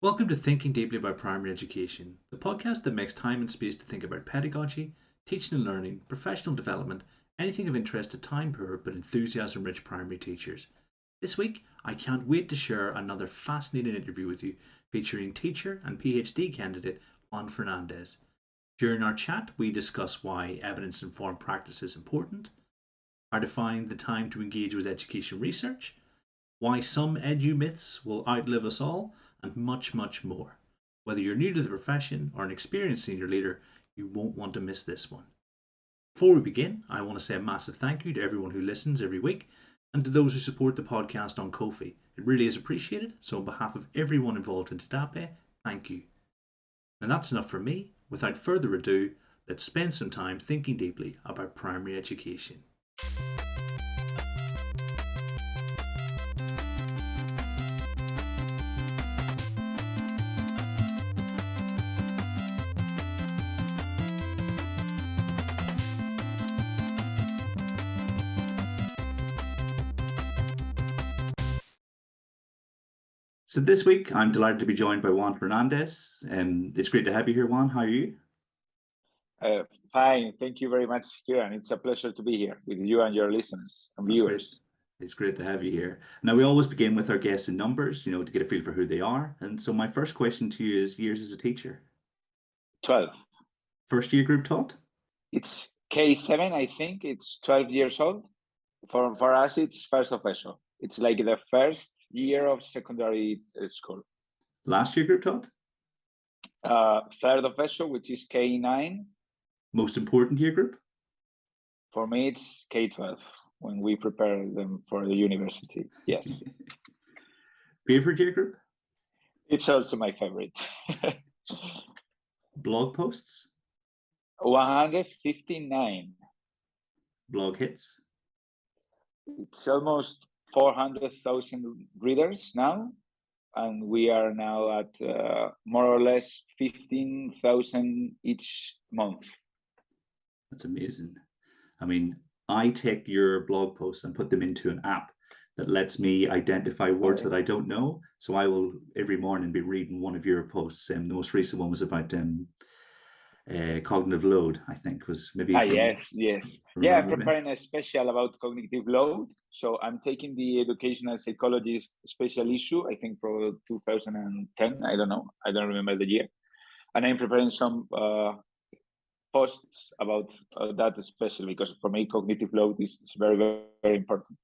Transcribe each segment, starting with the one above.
Welcome to Thinking Deeply About Primary Education, the podcast that makes time and space to think about pedagogy, teaching and learning, professional development, anything of interest to time poor but enthusiasm rich primary teachers. This week, I can't wait to share another fascinating interview with you featuring teacher and PhD candidate Juan Fernandez. During our chat, we discuss why evidence informed practice is important, how to find the time to engage with education research, why some edu myths will outlive us all, and much, much more. Whether you're new to the profession or an experienced senior leader, you won't want to miss this one. Before we begin, I want to say a massive thank you to everyone who listens every week and to those who support the podcast on KoFi. It really is appreciated, so on behalf of everyone involved in TDaPE, thank you. And that's enough for me. Without further ado, let's spend some time thinking deeply about primary education. So this week, I'm delighted to be joined by Juan Fernandez. It's great to have you here, Juan. How are you? Fine. Thank you very much, Kieran. It's a pleasure to be here with you and your listeners and viewers. It's great to have you here. Now, we always begin with our guests in numbers, to get a feel for who they are. And so my first question to you is years as a teacher. 12. First year group taught? It's K7, I think. It's 12 years old. For us, it's first official. It's like the first year of secondary school. Last year group taught? Third official, which is K9. Most important year group? For me, it's K12 when we prepare them for the university. Yes. Favorite year group? It's also my favorite. Blog posts? 159. Blog hits? It's almost 400,000 readers now, and we are now at more or less 15,000 each month. That's amazing. I mean, I take your blog posts and put them into an app that lets me identify words that I don't know. So I will every morning be reading one of your posts. The most recent one was about cognitive load, I think, was maybe. Yes. Yeah, I'm preparing a special about cognitive load. So I'm taking the educational psychologist special issue, I think for 2010. I don't know. I don't remember the year. And I'm preparing some posts about that especially because for me cognitive load is very, very, very important.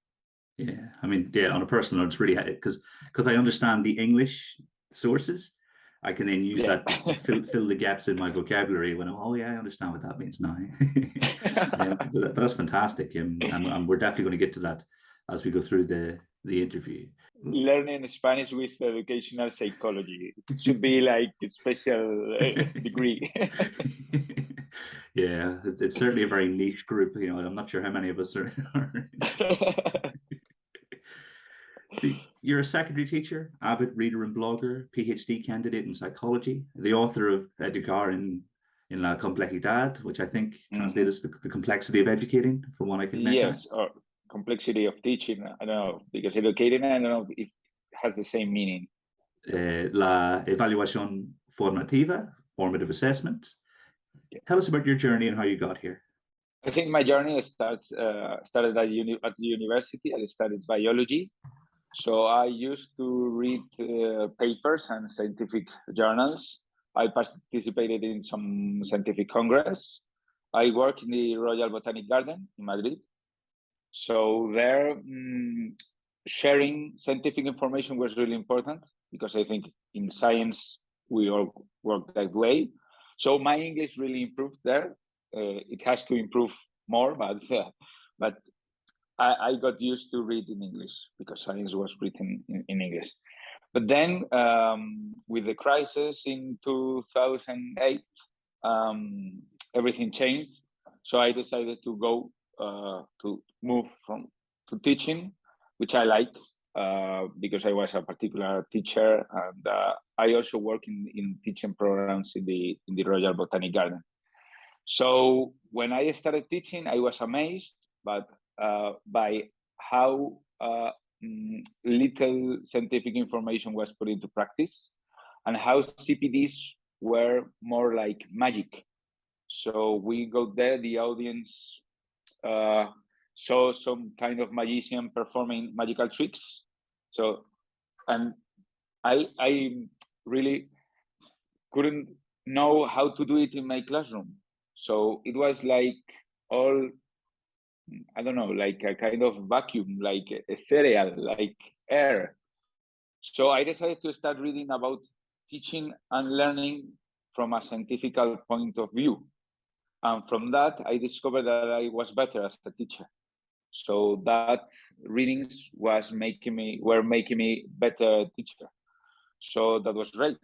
Yeah, I mean, on a personal note, it's really because I understand the English sources. I can then use that to fill the gaps in my vocabulary when I understand what that means now. That's fantastic, and we're definitely going to get to that as we go through the interview. Learning Spanish with educational psychology. It should be like a special degree. Yeah, it's certainly a very niche group. I'm not sure how many of us are. So you're a secondary teacher, avid reader and blogger, PhD candidate in psychology, the author of Educar in La Complejidad, which I think translates the complexity of educating, from what I can make. Yes, or complexity of teaching. I don't know, because educating, I don't know if it has the same meaning. La evaluación formativa, formative assessment. Yeah. Tell us about your journey and how you got here. I think my journey started at the university. I studied biology. So I used to read papers and scientific journals. I participated in some scientific congress. I worked in the Royal Botanic Garden in Madrid. So there, sharing scientific information was really important because I think in science, we all work that way. So my English really improved there. It has to improve more, but I got used to read in English because science was written in English. But then with the crisis in 2008, everything changed. So I decided to go to move to teaching, which I like because I was a particular teacher. And I also work in teaching programs in the Royal Botanic Garden. So when I started teaching, I was amazed, but by how little scientific information was put into practice. and how CPDs were more like magic. So we got there, the audience saw some kind of magician performing magical tricks. So, and I really couldn't know how to do it in my classroom. So it was like all, I don't know, like a kind of vacuum, like ethereal, like air. So I decided to start reading about teaching and learning from a scientific point of view. And from that, I discovered that I was better as a teacher. So that readings were making me better teacher. So that was great.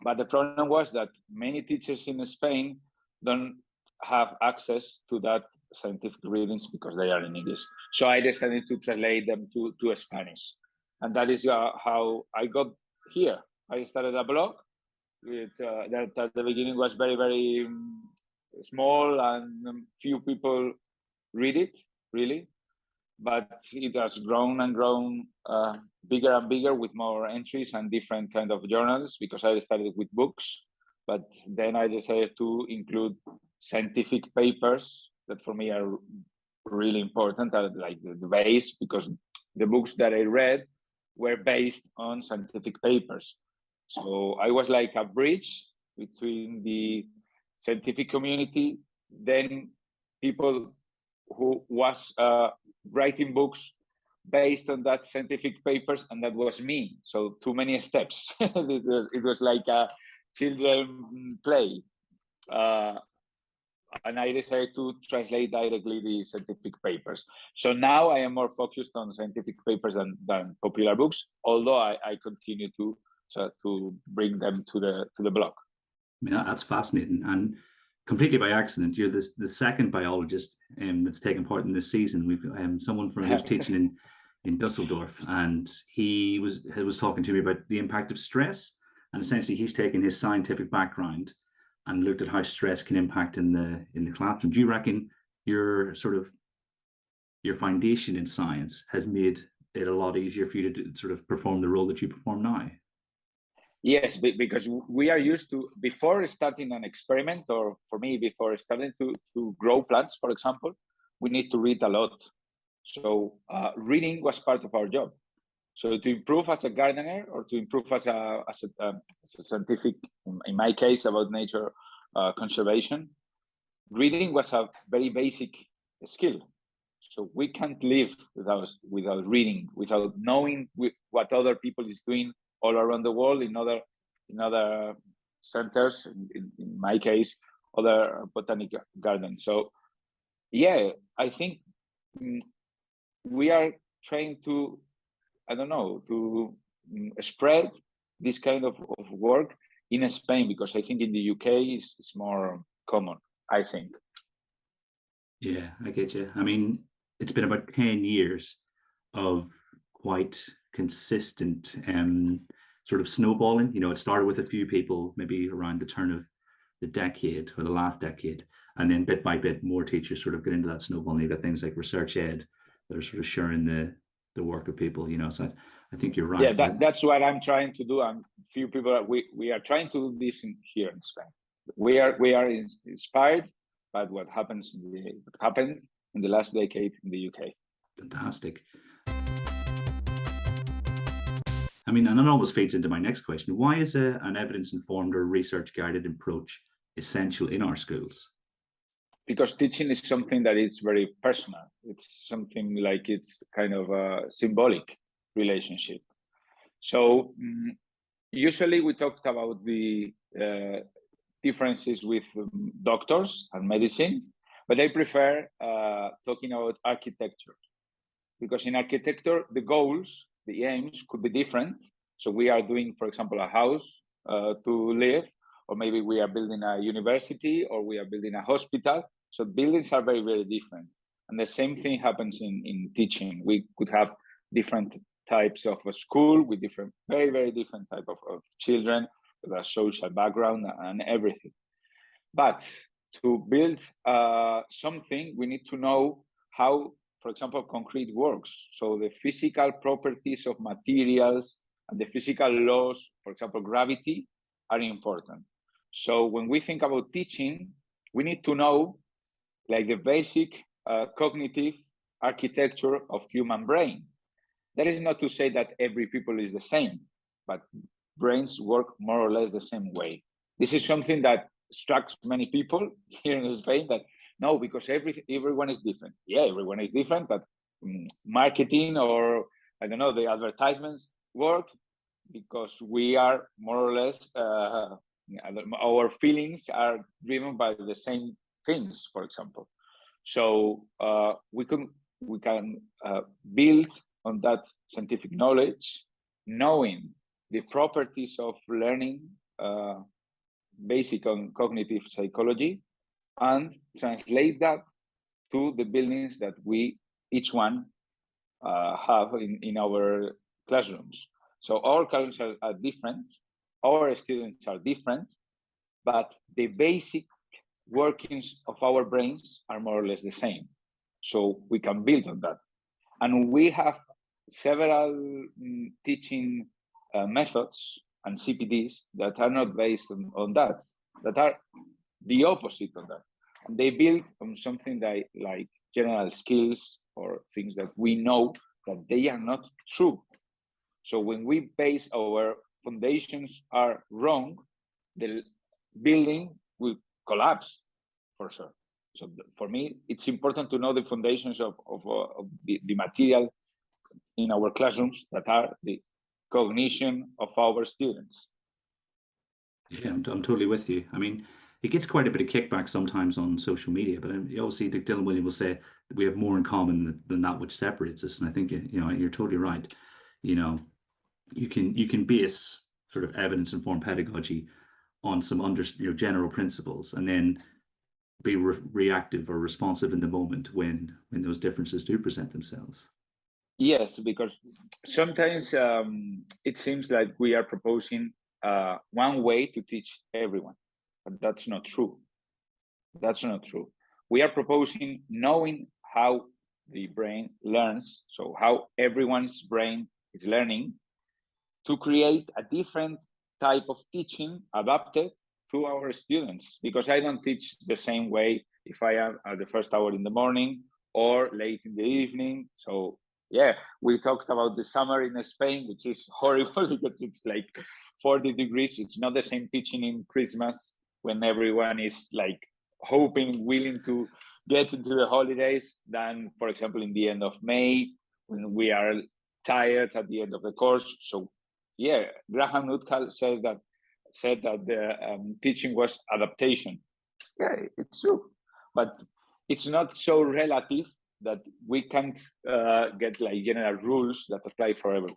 But the problem was that many teachers in Spain don't have access to that scientific readings because they are in English. So I decided to translate them to Spanish. And that is how I got here. I started a blog that at the beginning was very, very small and few people read it, really. But it has grown and grown bigger and bigger with more entries and different kind of journals, because I started with books, but then I decided to include scientific papers that for me are really important, like the base, because the books that I read were based on scientific papers. So I was like a bridge between the scientific community, then people who was writing books based on that scientific papers, and that was me. So too many steps. it was like a children play. And I decided to translate directly the scientific papers. So now I am more focused on scientific papers than popular books, although I continue to bring them to the blog. Yeah, that's fascinating. And completely by accident, you're the second biologist that's taken part in this season. We've someone from who's teaching in Dusseldorf, and he was talking to me about the impact of stress. And essentially, he's taken his scientific background and looked at how stress can impact in the classroom. Do you reckon your foundation in science has made it a lot easier for you to sort of perform the role that you perform now? Yes, because we are used to, before starting an experiment, or for me, before starting to grow plants, for example, we need to read a lot. So reading was part of our job. So to improve as a gardener, or to improve as a scientific, in my case, about nature conservation, reading was a very basic skill. So we can't live without reading, without knowing what other people is doing all around the world in other centers. In my case, other botanic gardens. So yeah, I think we are trying to, I don't know, to spread this kind of work in Spain, because I think in the UK it's more common, I think. Yeah, I get you. I mean, it's been about 10 years of quite consistent sort of snowballing. You know, it started with a few people, maybe around the turn of the decade or the last decade. And then bit by bit, more teachers sort of get into that snowball. And you've got things like research ed that are sort of sharing the work of people, you know. So I think you're right. Yeah, that's what I'm trying to do. And few people, we are trying to do this here in Spain. We are inspired by what happened in the last decade in the UK. Fantastic. I mean, and it almost feeds into my next question. Why is an evidence-informed or research-guided approach essential in our schools? Because teaching is something that is very personal. It's something like, it's kind of a symbolic relationship. So usually we talked about the differences with doctors and medicine, but I prefer talking about architecture, because in architecture, the goals, the aims could be different. So we are doing, for example, a house to live, or maybe we are building a university, or we are building a hospital. So buildings are very, very different. And the same thing happens in teaching. We could have different types of a school with different, very, very different type of children with a social background and everything. But to build something, we need to know how, for example, concrete works. So the physical properties of materials, and the physical laws, for example, gravity, are important. So when we think about teaching, we need to know like the basic cognitive architecture of human brain. That is not to say that every people is the same, but brains work more or less the same way. This is something that strikes many people here in Spain, that no, because everyone is different. Yeah, everyone is different, but marketing, or I don't know, the advertisements work because we are more or less, our feelings are driven by the same things, for example. So we can build on that scientific knowledge, knowing the properties of learning, basic on cognitive psychology, and translate that to the buildings that we each one have in our classrooms. So our classrooms are different, our students are different, but the basic workings of our brains are more or less the same. So we can build on that. And we have several teaching methods and CPDs that are not based on that are the opposite of that. And they build on something like general skills or things that we know that they are not true. So when we base our foundations are wrong, the building will collapse for sure. So for me, it's important to know the foundations of the material in our classrooms that are the cognition of our students. Yeah, I'm totally with you. I mean, it gets quite a bit of kickback sometimes on social media, but obviously Dylan William will say we have more in common than that which separates us. And I think you're totally right. You can base sort of evidence-informed pedagogy on some general principles, and then be reactive or responsive in the moment when those differences do present themselves. Yes, because sometimes it seems like we are proposing one way to teach everyone, but that's not true. That's not true. We are proposing knowing how the brain learns, so how everyone's brain is learning, to create a different type of teaching adapted to our students, because I don't teach the same way if I am at the first hour in the morning or late in the evening. So yeah, we talked about the summer in Spain, which is horrible because it's like 40 degrees. It's not the same teaching in Christmas when everyone is like hoping, willing to get into the holidays, than, for example, in the end of May when we are tired at the end of the course. So yeah, Graham Nuthall said that the teaching was adaptation. Yeah, it's true, but it's not so relative that we can't get like general rules that apply for everyone.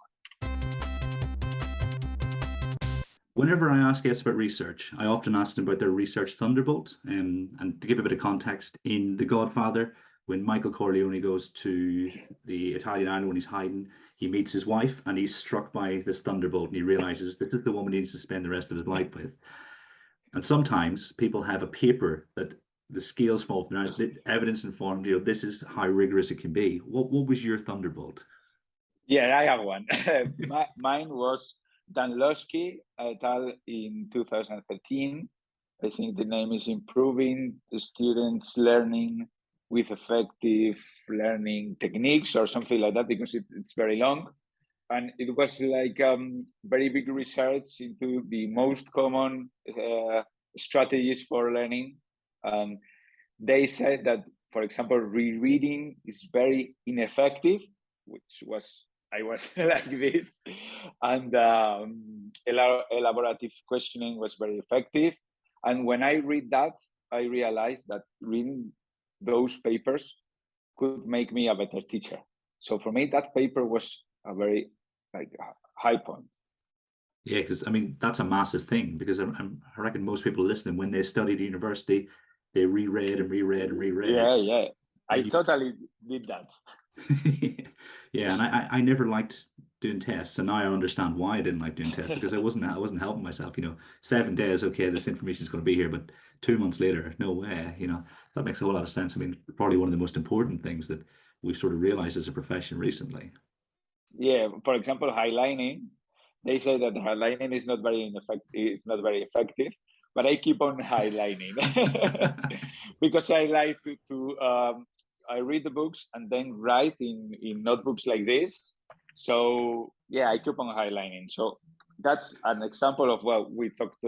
Whenever I ask guests about research, I often ask them about their research thunderbolt. And to give a bit of context, in The Godfather, when Michael Corleone goes to the Italian island when he's hiding, he meets his wife and he's struck by this thunderbolt and he realizes this is the woman he needs to spend the rest of his life with. And sometimes people have a paper that the scales fall from, the evidence informed, this is how rigorous it can be. What was your thunderbolt? Yeah, I have one. Mine was Danlowski et al. In 2013. I think the name is Improving the Students' Learning with Effective Learning Techniques or something like that, because it's very long. And it was like very big research into the most common strategies for learning. They said that, for example, rereading is very ineffective, which was, I was like this, and elaborative questioning was very effective. And when I read that, I realized that reading those papers could make me a better teacher. So for me, that paper was a very high point. Yeah, because I mean that's a massive thing, because I reckon most people listening, when they studied at university, they reread and reread and reread. Yeah. I totally did that. Yeah, and I never liked doing tests, and now I understand why I didn't like doing tests, because I wasn't helping myself. 7 days, okay, this information is going to be here, but 2 months later, no way. That makes a whole lot of sense. I mean, probably one of the most important things that we've sort of realized as a profession recently. Yeah, for example, highlighting. they say that highlighting is not very effective, but I keep on highlighting because I like to I read the books and then write in notebooks like this. So yeah, I keep on highlighting. So that's an example of what we talked.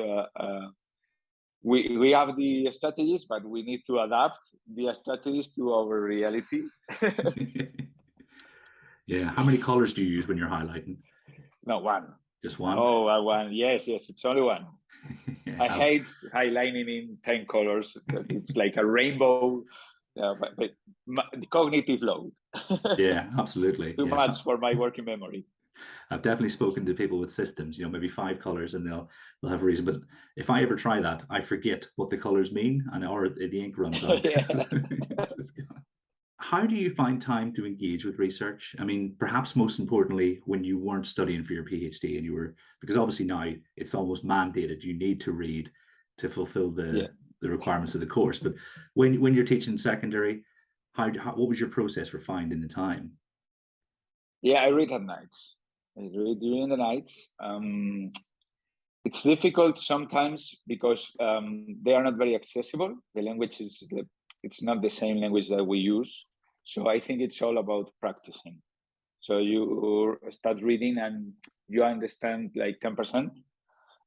We have the strategies, but we need to adapt the strategies to our reality. Yeah. How many colors do you use when you're highlighting? No, one. Just one? Oh, one. Yes, it's only one. Yeah, I hate highlighting in 10 colors. It's like a rainbow, but the cognitive load. yeah, absolutely. Too Yeah, much for my working memory. I've definitely spoken to people with systems, maybe 5 colors, and they'll have a reason. But if I ever try that, I forget what the colors mean, or the ink runs out. How do you find time to engage with research? I mean, perhaps most importantly, when you weren't studying for your PhD and you were, because obviously now it's almost mandated, you need to read to fulfill the requirements of the course. But when you're teaching secondary, what was your process for finding the time? Yeah, I read at nights. I read during the nights. It's difficult sometimes because they are not very accessible. The language it's not the same language that we use. So I think it's all about practicing. So you start reading and you understand like 10%,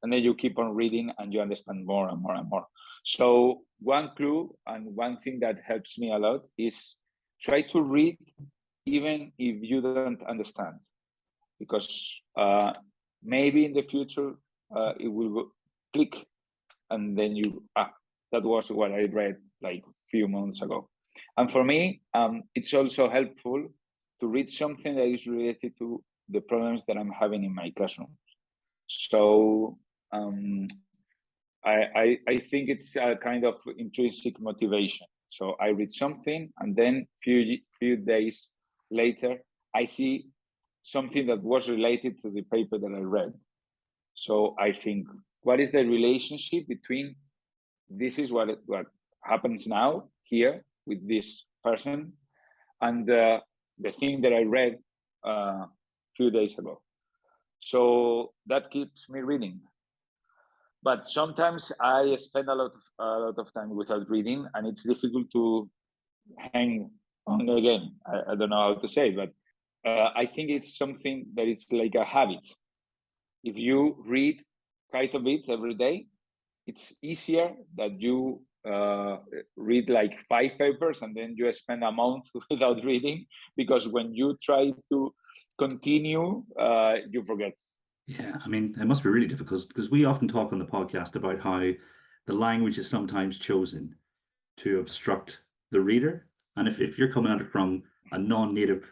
and then you keep on reading and you understand more and more and more. So one clue and one thing that helps me a lot is try to read even if you don't understand, because maybe in the future it will click, and then that was what I read like a few months ago. And for me, it's also helpful to read something that is related to the problems that I'm having in my classroom. So I think it's a kind of intrinsic motivation. So I read something, and then few days later, I see something that was related to the paper that I read. So I think, what is the relationship between this is what happens now here with this person and the thing that I read a few days ago. So that keeps me reading. But sometimes I spend a lot of time without reading, and it's difficult to hang on again. I don't know how to say, but I think it's something that it's like a habit. If you read quite a bit every day, it's easier that you read like 5 papers and then you spend a month without reading, because when you try to continue, you forget. Yeah, I mean, it must be really difficult because we often talk on the podcast about how the language is sometimes chosen to obstruct the reader. And if you're coming at it from a non-native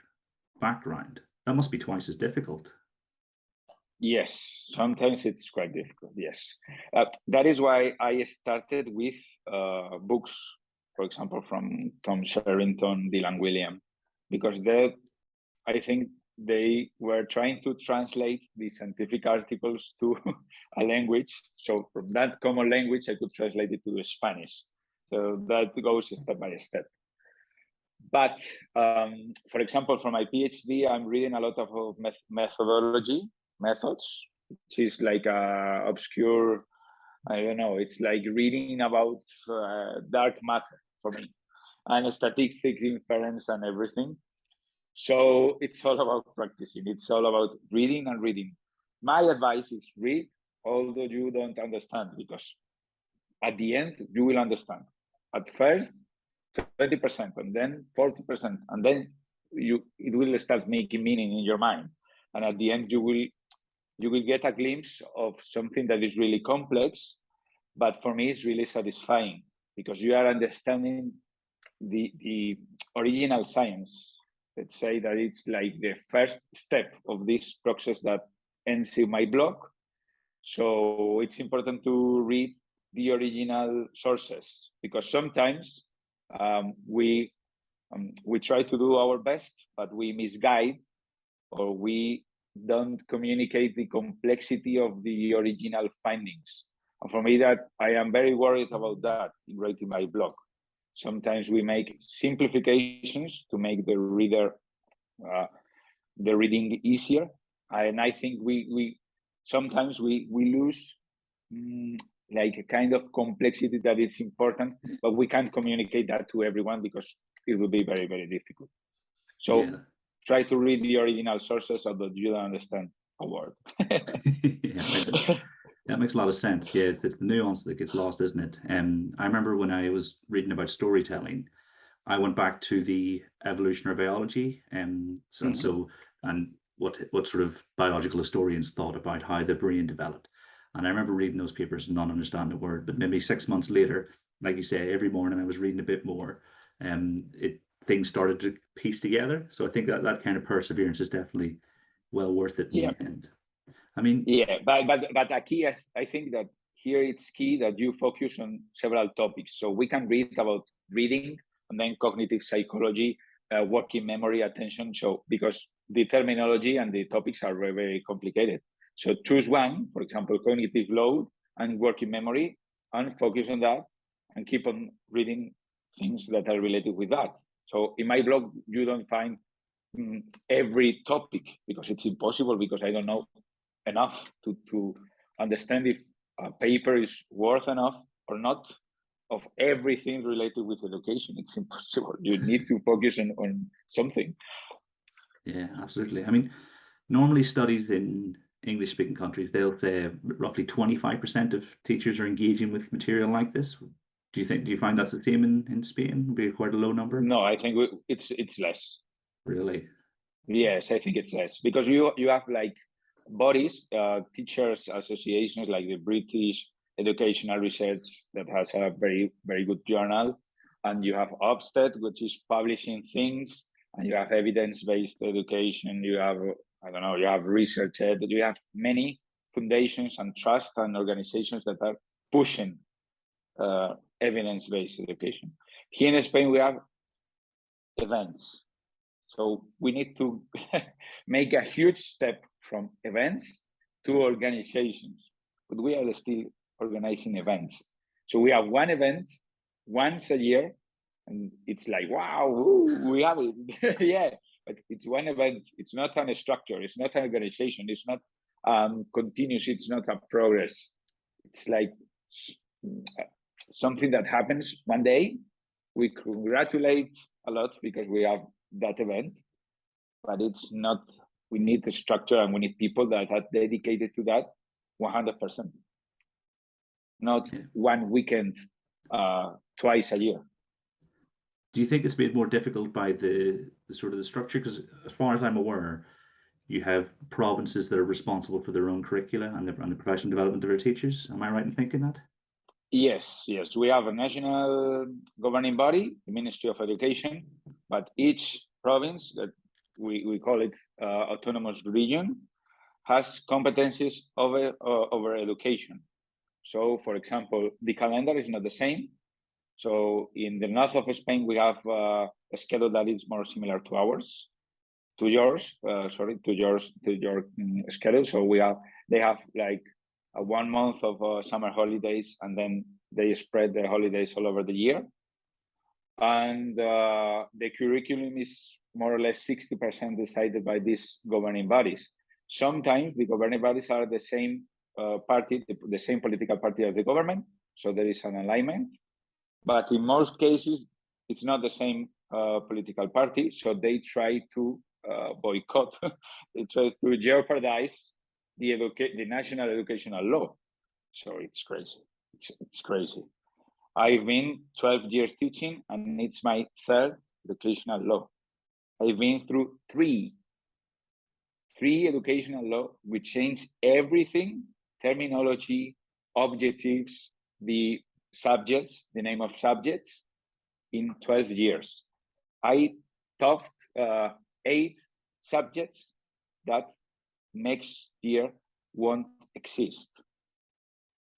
background, that must be twice as difficult. Yes, sometimes it's quite difficult. Yes, that is why I started with books, for example, from Tom Sherrington, Dylan William, because I think they were trying to translate the scientific articles to a language. So from that common language, I could translate it to Spanish. So that goes step by step. But for example, for my PhD, I'm reading a lot of methodology, methods, which is like a obscure, I don't know, it's like reading about dark matter for me, and statistics, inference, and everything. So it's all about practicing. It's all about reading and reading. My advice is read, although you don't understand, because at the end, you will understand. At first, 20%, and then 40%, and then it will start making meaning in your mind. And at the end, you will get a glimpse of something that is really complex, but for me, it's really satisfying, because you are understanding the original science. Let's say that it's like the first step of this process that ends in my blog. So it's important to read the original sources, because sometimes we try to do our best, but we misguide, or we don't communicate the complexity of the original findings. And for me, that I am very worried about that in writing my blog. Sometimes we make simplifications to make the reader the reading easier, and I think we sometimes we lose like a kind of complexity that is important, but we can't communicate that to everyone because it will be very, very difficult. So try to read the original sources so that you don't understand a word. That makes a lot of sense. Yeah, it's the nuance that gets lost, isn't it? I remember when I was reading about storytelling, I went back to the evolutionary biology, and what sort of biological historians thought about how the brain developed. And I remember reading those papers and not understanding a word, but maybe 6 months later, like you say, every morning I was reading a bit more, things started to piece together. So I think that kind of perseverance is definitely well worth it in the end. I mean, but a key, I think that here it's key that you focus on several topics. So we can read about reading and then cognitive psychology, working memory, attention. So because the terminology and the topics are very, very complicated. So choose one, for example, cognitive load and working memory, and focus on that and keep on reading things that are related with that. So in my blog, you don't find every topic because it's impossible, because I don't know enough to understand if a paper is worth enough or not of everything related with education. It's impossible. You need to focus on something. Yeah, absolutely. I mean, normally studies in English-speaking countries, they'll say roughly 25% of teachers are engaging with material like this. Do you find that's the same in Spain? Would be quite a low number? No, I think it's less. Really? Yes, I think it's less, because you have like bodies, teachers associations like the British Educational Research that has a very, very good journal, and you have Ofsted, which is publishing things, and you have evidence-based education, you have, I don't know, you have Research Ed, you have many foundations and trust and organizations that are pushing evidence-based education. Here in Spain, we have events. So we need to make a huge step from events to organizations, but we are still organizing events. So we have one event once a year, and it's like, wow, we have it. Yeah, but it's one event. It's not a structure. It's not an organization. It's not continuous. It's not a progress. It's like something that happens one day. We congratulate a lot because we have that event, but it's not, we need the structure and we need people that are dedicated to that 100%. Not one weekend, twice a year. Do you think it's made more difficult by the sort of the structure? Because as far as I'm aware, you have provinces that are responsible for their own curricula and the professional development of their teachers. Am I right in thinking that? Yes. We have a national governing body, the Ministry of Education, but each province, that we call it autonomous region, has competencies over education. So, for example, the calendar is not the same. So in the north of Spain, we have a schedule that is more similar to ours, to your schedule. So they have like 1 month of summer holidays, and then they spread their holidays all over the year. And the curriculum is more or less 60% decided by these governing bodies. Sometimes the governing bodies are the same party, the same political party as the government, so there is an alignment. But in most cases, it's not the same political party, so they try to boycott, they try to jeopardize the national educational law. So it's crazy. It's crazy. I've been 12 years teaching, and it's my third educational law. I've been through three educational law. We change everything: terminology, objectives, the subjects, the name of subjects, in 12 years. I taught 8 subjects that next year won't exist.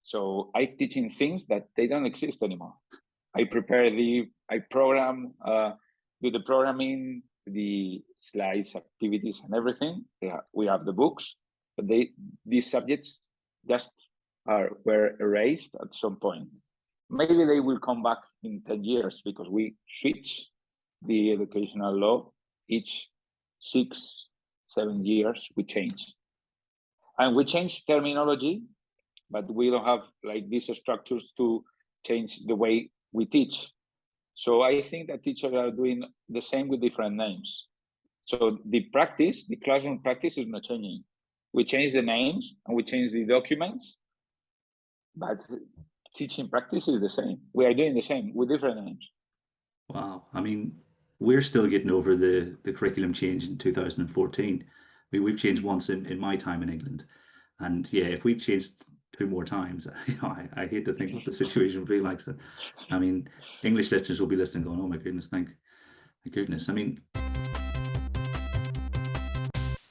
So I'm teaching things that they don't exist anymore. I program, do the programming, the slides, activities, and everything. We have the books, but these subjects just were erased at some point. Maybe they will come back in 10 years because we switch the educational law each 6-7 years. We change. And we change terminology, but we don't have like these structures to change the way we teach. So I think that teachers are doing the same with different names. So the practice, the classroom practice is not changing. We change the names and we change the documents, but teaching practice is the same. We are doing the same with different names. Wow. I mean, we're still getting over the curriculum change in 2014. We've changed once in my time in England. And yeah, if we changed two more times, I hate to think what the situation would be like. So, I mean, English listeners will be listening going, oh my goodness, thank goodness. I mean,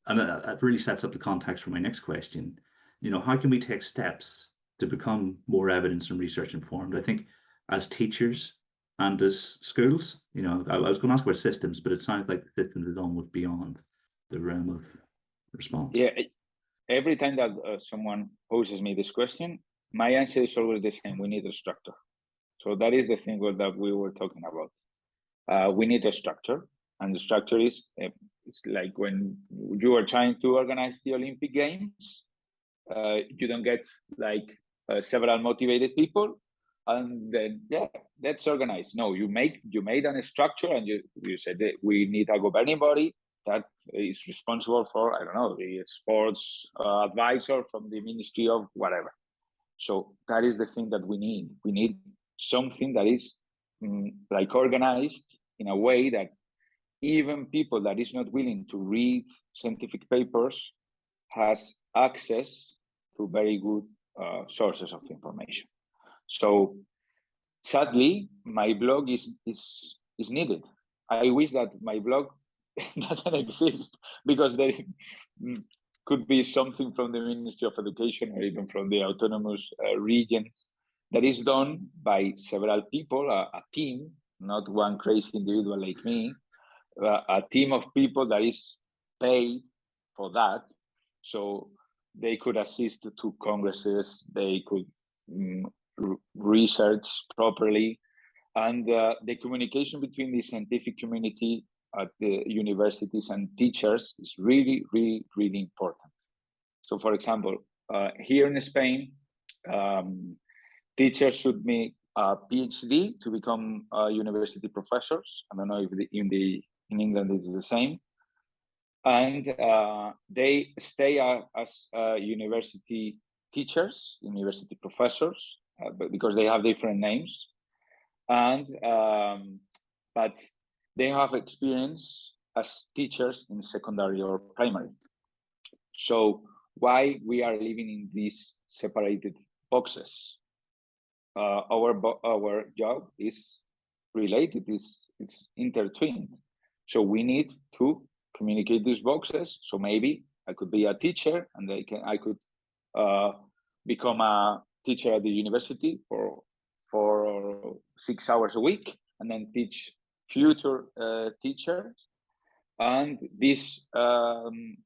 and that really sets up the context for my next question. How can we take steps to become more evidence and research informed? I think as teachers and as schools, I was going to ask about systems, but it sounds like the systems is almost beyond the realm of response. Yeah, every time that someone poses me this question, my answer is always the same. We need a structure. So that is the thing that we were talking about. We need a structure, and the structure is it's like when you are trying to organize the Olympic Games, you don't get like several motivated people, and then let's organize. No, you made a structure, and you said that we need a governing body that is responsible for, I don't know, the sports advisor from the Ministry of whatever. So that is the thing that we need. We need something that is like organized in a way that even people that is not willing to read scientific papers has access to very good sources of information. So sadly, my blog is needed. I wish that my blog doesn't exist, because there could be something from the Ministry of Education or even from the autonomous regions that is done by several people, a team, not one crazy individual like me, a team of people that is paid for that. So they could assist to congresses, they could research properly, and the communication between the scientific community at the universities and teachers is really, really, really important. So for example, here in Spain, teachers should make a PhD to become university professors. I don't know if in England it's the same. And they stay as university teachers, university professors, because they have different names. And but they have experience as teachers in secondary or primary. So why we are living in these separated boxes? Our job is related, it's intertwined. So we need to communicate these boxes. So maybe I could be a teacher, and I could become a teacher at the university for 6 hours a week, and then teach future teachers. And these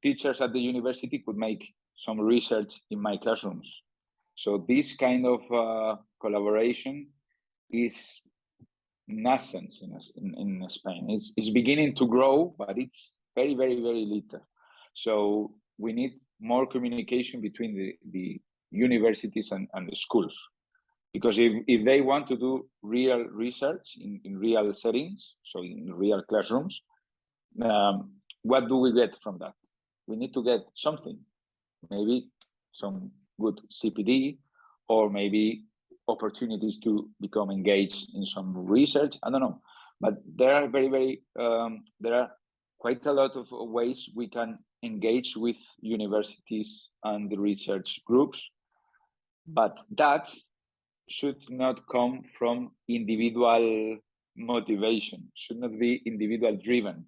teachers at the university could make some research in my classrooms. So this kind of collaboration is nascent in Spain. It's beginning to grow, but it's very, very, very little. So we need more communication between the universities and the schools. Because if they want to do real research in real settings, so in real classrooms, what do we get from that? We need to get something, maybe some good CPD, or maybe opportunities to become engaged in some research. I don't know, but there are there are quite a lot of ways we can engage with universities and the research groups, but that should not come from individual motivation, should not be individual driven,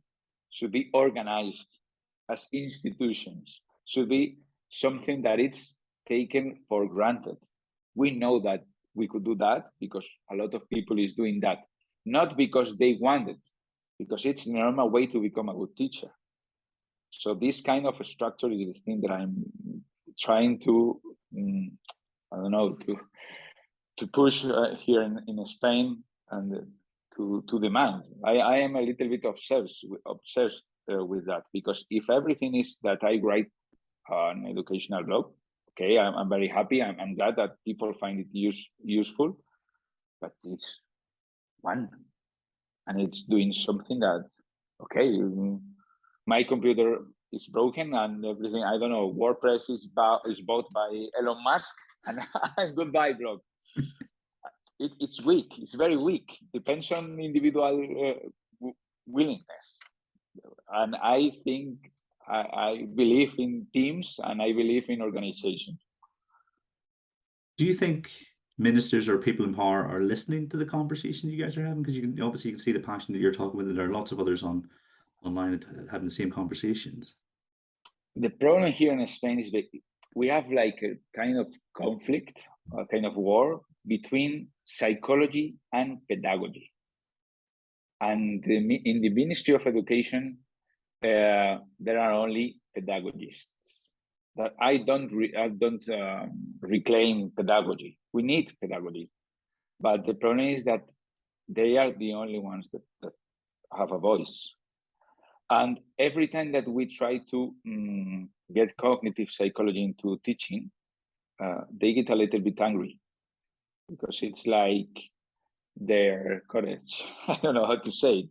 should be organized as institutions, should be something that it's taken for granted. We know that we could do that because a lot of people is doing that, not because they want it, because it's the normal way to become a good teacher. So this kind of a structure is the thing that I'm trying to, I don't know, to push here in Spain, and to demand. I am a little bit obsessed with that, because if everything is that I write an educational blog. Okay, I'm very happy. I'm glad that people find it useful, but it's one, and it's doing something that, okay, my computer is broken and everything. I don't know. WordPress is bought by Elon Musk, and goodbye blog. It's weak. It's very weak. Depends on individual willingness. And I think I believe in teams, and I believe in organization. Do you think ministers or people in power are listening to the conversation you guys are having? Because you can see the passion that you're talking with, and there are lots of others online having the same conversations. The problem here in Spain is that we have like a kind of conflict, a kind of war between psychology and pedagogy. And in the Ministry of Education, there are only pedagogists. But I don't reclaim pedagogy. We need pedagogy, but the problem is that they are the only ones that have a voice. And every time that we try to get cognitive psychology into teaching, they get a little bit angry, because it's like their courage. I don't know how to say it.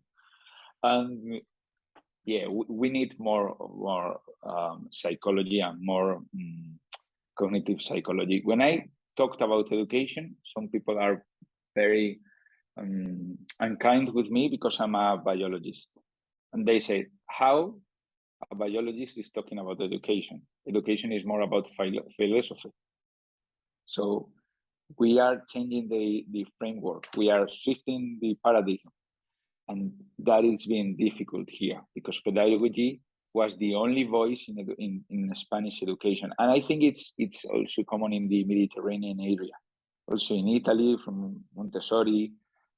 And yeah, we need more psychology and more cognitive psychology. When I talked about education, some people are very unkind with me because I'm a biologist. And they say, how a biologist is talking about education? Education is more about philosophy. So we are changing the framework. We are shifting the paradigm. And that is being difficult here, because pedagogy was the only voice in Spanish education. And I think it's also common in the Mediterranean area, also in Italy from Montessori,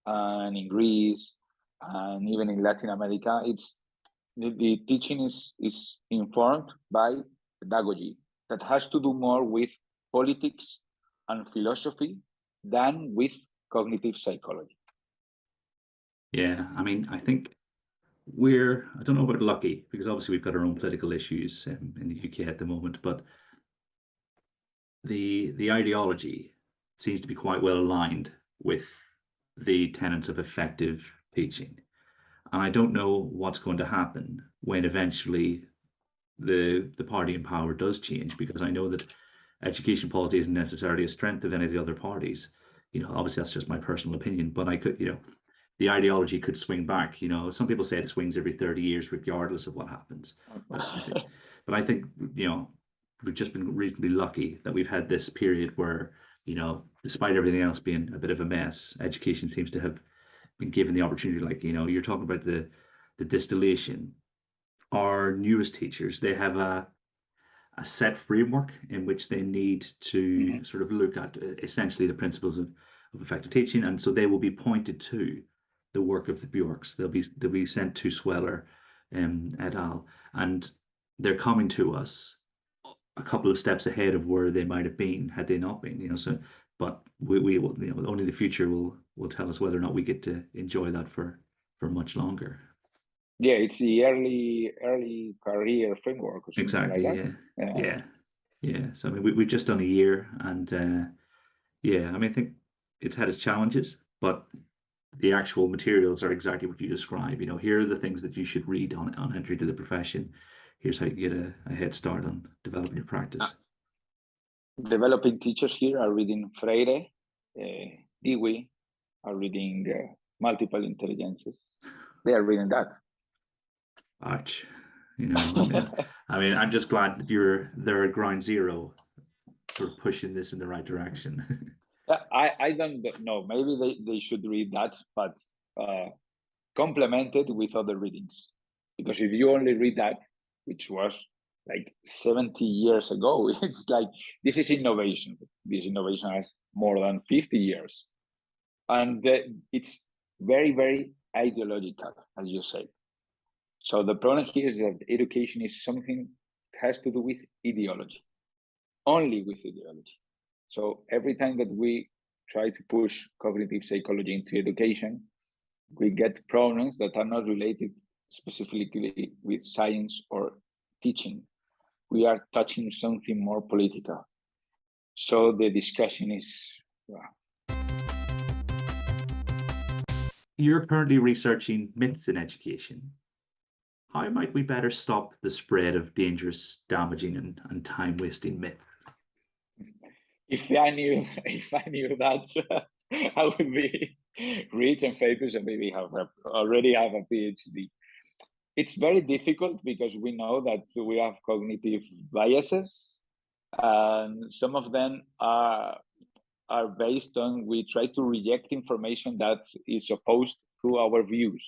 and in Greece, and even in Latin America. It's the teaching is informed by pedagogy that has to do more with politics and philosophy than with cognitive psychology. Yeah, I mean, I think I don't know about lucky, because obviously we've got our own political issues in the UK at the moment, but the ideology seems to be quite well aligned with the tenets of effective teaching. And I don't know what's going to happen when eventually the party in power does change, because I know that education policy isn't necessarily a strength of any of the other parties. Obviously that's just my personal opinion, but I could, the ideology could swing back. Some people say it swings every 30 years, regardless of what happens. But I think, we've just been reasonably lucky that we've had this period where, despite everything else being a bit of a mess, education seems to have been given the opportunity. Like, you're talking about the distillation. Our newest teachers, they have a set framework in which they need to sort of look at essentially the principles of effective teaching, and so they will be pointed to the work of the Bjorks. They'll be sent to Sweller et al. And they're coming to us a couple of steps ahead of where they might have been had they not been. So, but we will, only the future will tell us whether or not we get to enjoy that for much longer. Yeah, it's the early career framework or something exactly, like that. Yeah. So I mean, we've just done a year, and I mean, I think it's had its challenges, but the actual materials are exactly what you describe. Here are the things that you should read on entry to the profession. Here's how you get a head start on developing your practice. Developing teachers here are reading Freire, Dewey, are reading multiple intelligences. They are reading that. Arch, I mean, I'm just glad that they're at ground zero, sort of pushing this in the right direction. I don't know. Maybe they should read that, but complemented with other readings. Because if you only read that, which was like 70 years ago, it's like, this is innovation. This innovation has more than 50 years. And it's very, very ideological, as you say. So the problem here is that education is something that has to do with ideology, only with ideology. So every time that we try to push cognitive psychology into education, we get problems that are not related specifically with science or teaching. we are touching something more political. So the discussion is. You're currently researching myths in education. How might we better stop the spread of dangerous, damaging, and time-wasting myths? If I knew that, I would be rich and famous and maybe already have a PhD. It's very difficult because we know that we have cognitive biases, and some of them are based on we try to reject information that is opposed to our views.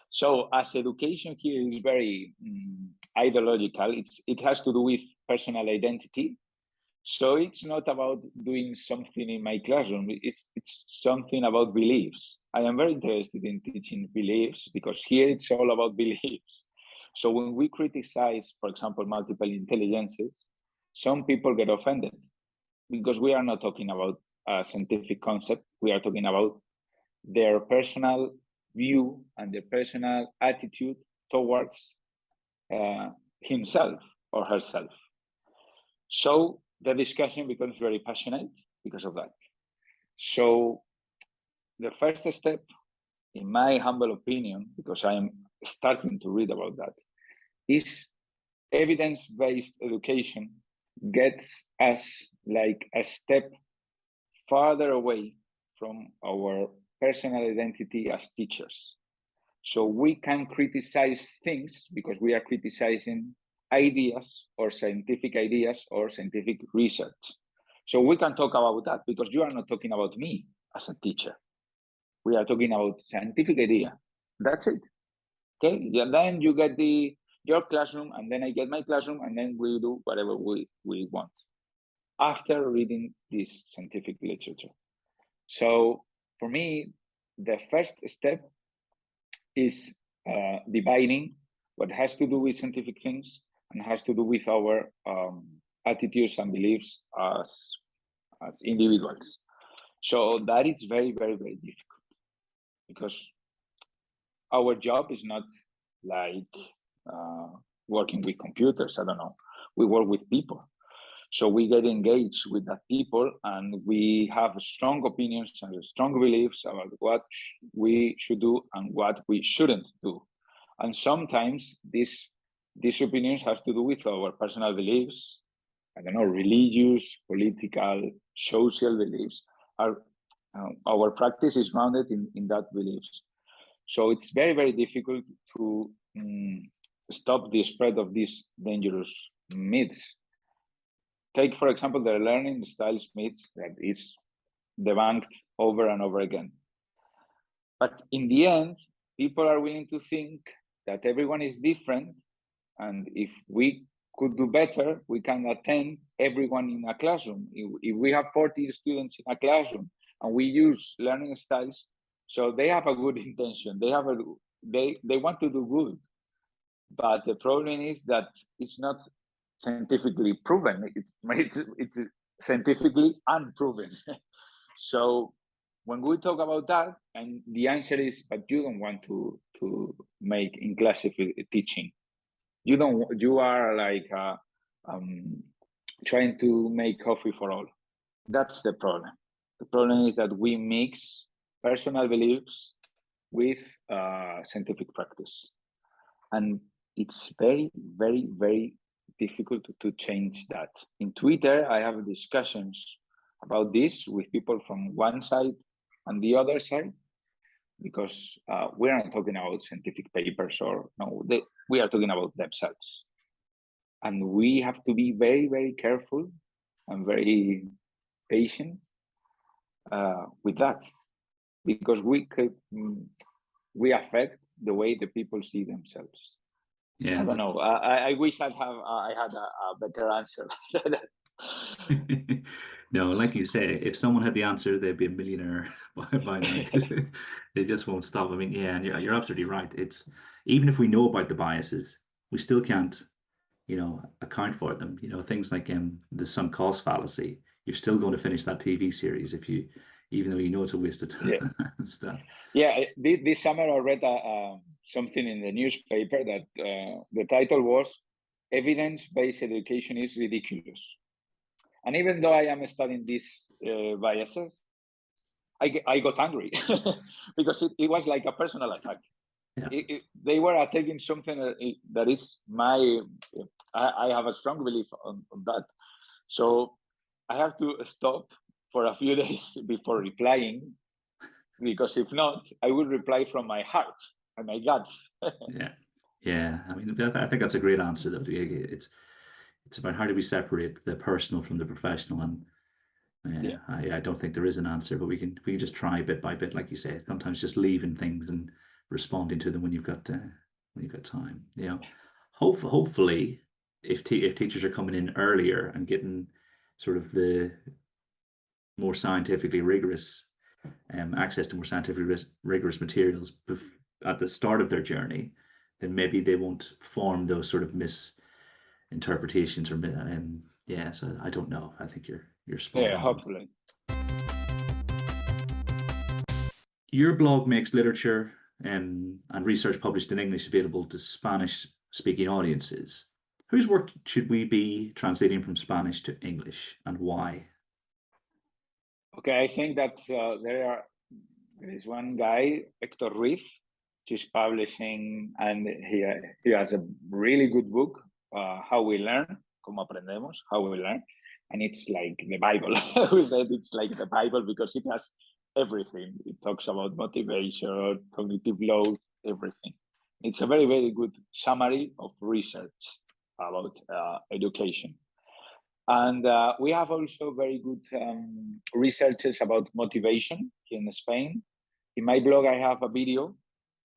So as education here is very ideological, it has to do with personal identity. So it's not about doing something in my classroom. It's something about beliefs. I am very interested in teaching beliefs because here it's all about beliefs. So when we criticize, for example, multiple intelligences, some people get offended because we are not talking about a scientific concept. We are talking about their personal view and their personal attitude towards himself or herself. So the discussion becomes very passionate because of that. So the first step, in my humble opinion, because I am starting to read about that, is evidence-based education gets us like a step farther away from our personal identity as teachers. So we can criticize things because we are criticizing ideas or scientific research. So we can talk about that because you are not talking about me as a teacher. We are talking about scientific idea. That's it. Okay. And then you get your classroom, and then I get my classroom, and then we do whatever we want after reading this scientific literature. So for me, the first step is dividing what has to do with scientific things and has to do with our attitudes and beliefs as individuals. So that is very, very, very difficult because our job is not like working with computers. I don't know. We work with people. So we get engaged with that people and we have strong opinions and strong beliefs about what we should do and what we shouldn't do. And sometimes these opinions have to do with our personal beliefs, I don't know, religious, political, social beliefs. Our practice is grounded in that beliefs. So it's very, very difficult to stop the spread of these dangerous myths. Take, for example, the learning styles myths that is debunked over and over again. But in the end, people are willing to think that everyone is different. And if we could do better, we can attend everyone in a classroom. If we have 40 students in a classroom and we use learning styles, so they have a good intention. They want to do good. But the problem is that it's not scientifically proven. It's scientifically unproven. So when we talk about that, and the answer is, but you don't want to make in-class teaching. You are like trying to make coffee for all. That's the problem. The problem is that we mix personal beliefs with scientific practice. And it's very, very, very difficult to change that. In Twitter, I have discussions about this with people from one side and the other side, because we're not talking about scientific papers we are talking about themselves. And we have to be very, very careful and very patient with that, because we affect the way the people see themselves. Yeah, I don't know. I wish I had a better answer. No, like you say, if someone had the answer, they'd be a millionaire by now. They just won't stop. I mean, yeah, and you're absolutely right. It's even if we know about the biases, we still can't, account for them. Things like the sunk cost fallacy. You're still going to finish that TV series even though you know it's a waste of time. Yeah. Yeah, this summer I read something in the newspaper that the title was evidence-based education is ridiculous. And even though I am studying these biases, I got angry because it was like a personal attack. Yeah. They were attacking something that is I have a strong belief on that. So I have to stop for a few days before replying, because if not, I will reply from my heart and my guts. Yeah. I mean, I think that's a great answer, though. It's about how do we separate the personal from the professional, and I don't think there is an answer, but we can just try bit by bit, like you say. Sometimes just leaving things and responding to them when you've got time. You know, hopefully, if teachers are coming in earlier and getting sort of the more scientifically rigorous access to more scientifically rigorous materials at the start of their journey, then maybe they won't form those sort of misinterpretations or so I don't know. I think you're spot on. Hopefully. Your blog makes literature and research published in English available to Spanish-speaking audiences. Whose work should we be translating from Spanish to English, and why? Okay, I think that there is one guy, Hector Ruiz, who's publishing, and he has a really good book, How We Learn, Como Aprendemos, How We Learn, and it's like the Bible. We said it's like the Bible because it has everything. It talks about motivation, cognitive load, everything. It's a very, very good summary of research about education. And we have also very good researches about motivation here in Spain. In my blog, I have a video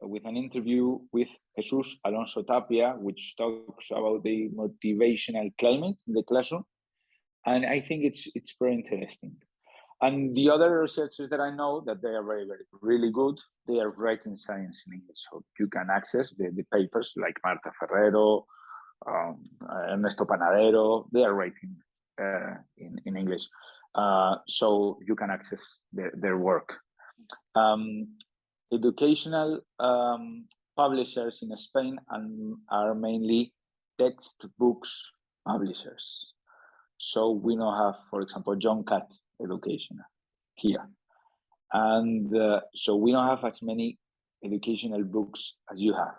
with an interview with Jesus Alonso Tapia, which talks about the motivational climate in the classroom. And I think it's very interesting. And the other researchers that I know that they are very, very, really good, they are writing science in English. So you can access the papers like Marta Ferrero, Ernesto Panadero, they are writing in English. So you can access their work. Educational publishers in Spain are mainly textbooks publishers. So we now have, for example, John Catt Education here. And so we don't have as many educational books as you have.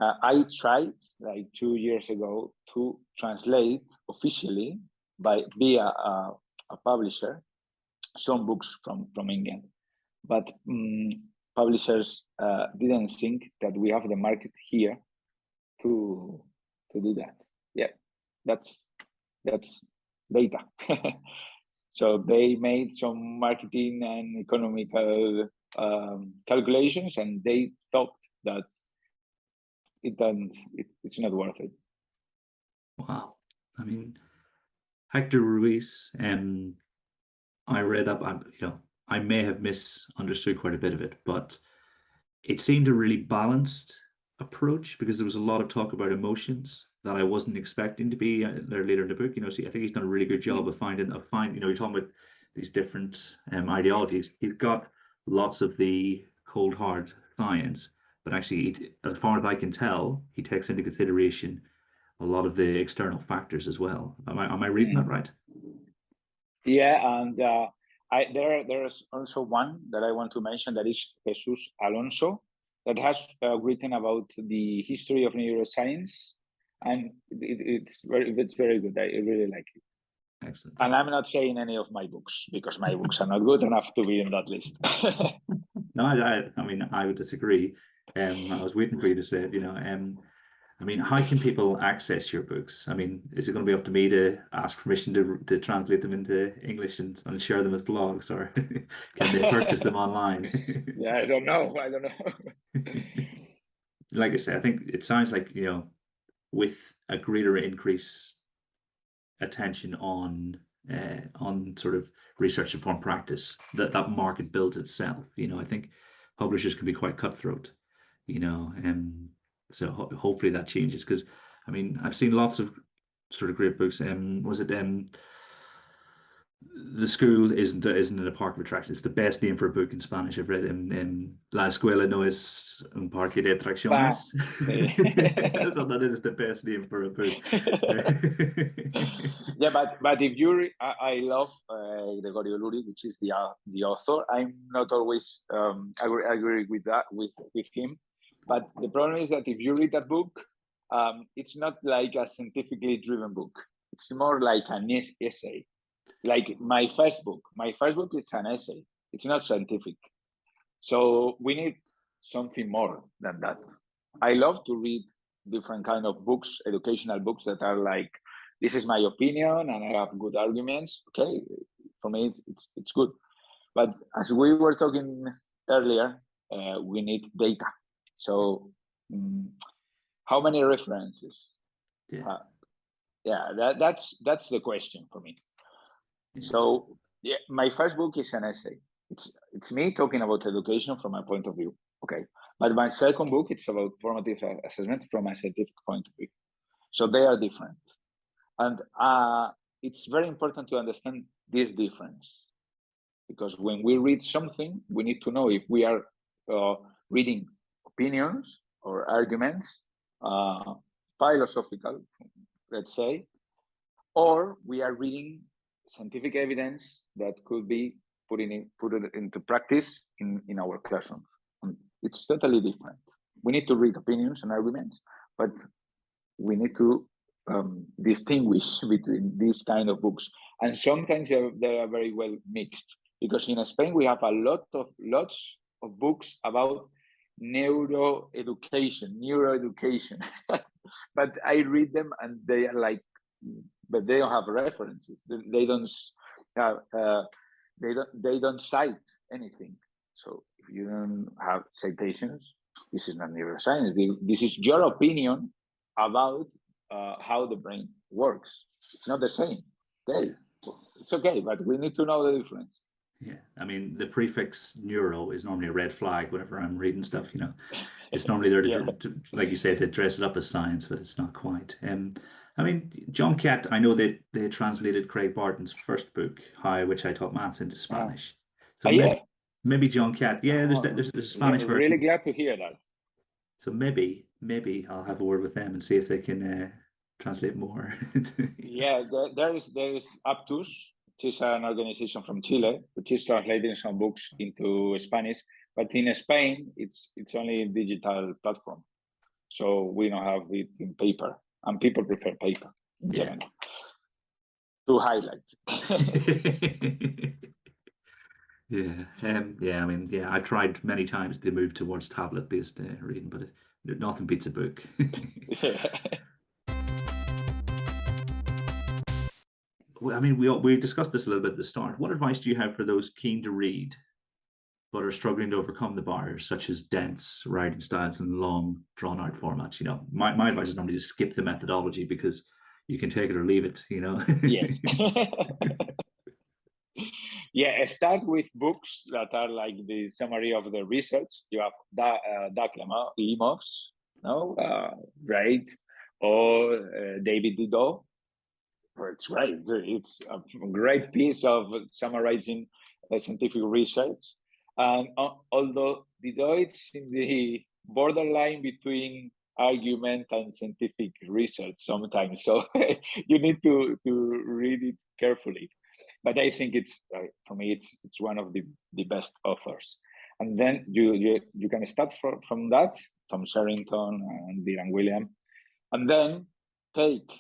I tried like 2 years ago to translate officially via a publisher some books from England, but publishers didn't think that we have the market here to do that. Yeah, that's data. So they made some marketing and economical calculations, and they thought that it's not worth it. Wow. I mean, Hector Ruiz, I read up, I may have misunderstood quite a bit of it, but it seemed a really balanced approach, because there was a lot of talk about emotions that I wasn't expecting to be there later in the book. So I think he's done a really good job of finding, you're talking about these different ideologies. He's got lots of the cold hard science, but actually, as far as I can tell, he takes into consideration a lot of the external factors as well. Am I reading that right? Yeah, and there's also one that I want to mention, that is Jesus Alonso, that has written about the history of neuroscience, and it's very good. I really like it. Excellent. And I'm not saying any of my books, because my books are not good enough to be in that list. No, I mean, I would disagree. I was waiting for you to say it. I mean, how can people access your books? I mean, is it going to be up to me to ask permission to translate them into English and share them as blogs, or can they purchase them online? Yeah, I don't know. Like I say, I think it sounds like, with a greater increase attention on sort of research informed practice, that market builds itself. I think publishers can be quite cutthroat, so hopefully that changes, because I mean, I've seen lots of sort of great books. Was it The school isn't a park of attractions. It's the best name for a book in Spanish I've read. In La escuela no es un parque de Bah, atracciones. sí. I thought that is the best name for a book. Yeah, but if you I love Gregorio Luri, which is the author. I'm not always agree with that with him, but the problem is that if you read that book, it's not like a scientifically driven book. It's more like an essay. Like my first book is an essay. It's not scientific. So we need something more than that. I love to read different kind of books, educational books that are like, this is my opinion and I have good arguments. Okay, for me it's good. But as we were talking earlier, we need data. So how many references? That's the question for me. So yeah, my first book is an essay. It's me talking about education from my point of view. Okay, but my second book it's about formative assessment from a scientific point of view. So they are different, and it's very important to understand this difference because when we read something, we need to know if we are reading opinions or arguments, philosophical, let's say, or we are reading scientific evidence that could be put it into practice in our classrooms. And it's totally different. We need to read opinions and arguments, but we need to distinguish between these kind of books. And sometimes they are very well mixed because in Spain we have lots of books about neuroeducation, but I read them and they are like, but they don't have references. They don't have, they don't cite anything. So if you don't have citations, this is not neuroscience. This is your opinion about how the brain works. It's not the same. Okay, it's okay, but we need to know the difference. Yeah, I mean the prefix neuro is normally a red flag whenever I'm reading stuff. You know, it's normally there to like you said, to dress it up as science, but it's not quite. I mean, John Cat, I know they translated Craig Barton's first book, How, which I taught maths into Spanish. So maybe John Cat, yeah, there's a Spanish version. Really glad to hear that. So maybe I'll have a word with them and see if they can translate more. Yeah, there is Aptus, which is an organization from Chile, which is translating some books into Spanish. But in Spain, it's only a digital platform, so we don't have it in paper, and people prefer paper in general to highlight. I mean, I tried many times to move towards tablet-based reading, but nothing beats a book. I mean, we discussed this a little bit at the start. What advice do you have for those keen to read but are struggling to overcome the barriers, such as dense writing styles and long, drawn-out formats? You know, my advice is normally to skip the methodology because you can take it or leave it. You know. Yes. Yeah, start with books that are like the summary of the research. You have Doug Limov's, Great, or David Dido. It's great. It's a great piece of summarizing scientific research. And although Dido is in the borderline between argument and scientific research sometimes, so you need to read it carefully. But I think it's for me it's one of the best authors. And then you can start from that, Tom Sherrington and Dylan William, and then take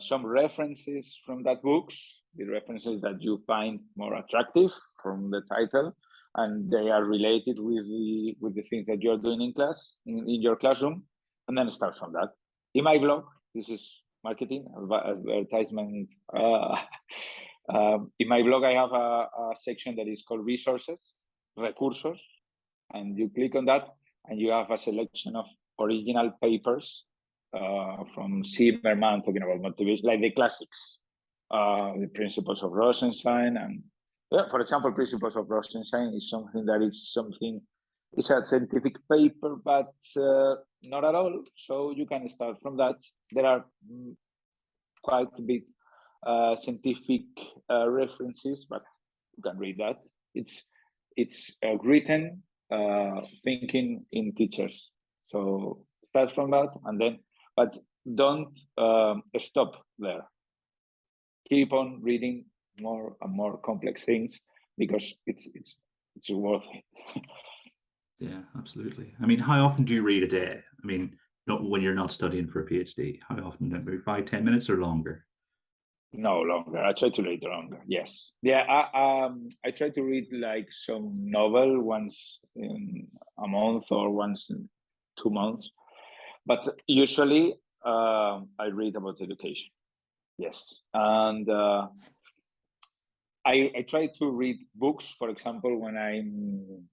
some references from that books, the references that you find more attractive from the title, and they are related with the things that you're doing in class, in your classroom, and then start from that. In my blog, this is marketing, advertisement. In my blog, I have a section that is called resources, recursos, and you click on that, and you have a selection of original papers from Zimmerman talking about motivation, like the classics, the principles of Rosenstein, and for example, principles of Rosenstein is something that it's a scientific paper, but not at all. So you can start from that. There are quite a bit scientific references, but you can read that. It's written thinking in teachers. So start from that, and then, but don't stop there. Keep on reading more and more complex things, because it's worth it. Yeah, absolutely. I mean, how often do you read a day? I mean, not when you're not studying for a PhD. How often? Maybe 5-10 minutes or longer? No, longer. I try to read longer. Yes. Yeah. I try to read like some novel once in a month or once in 2 months, but usually I read about education. Yes, and I try to read books. For example, when I'm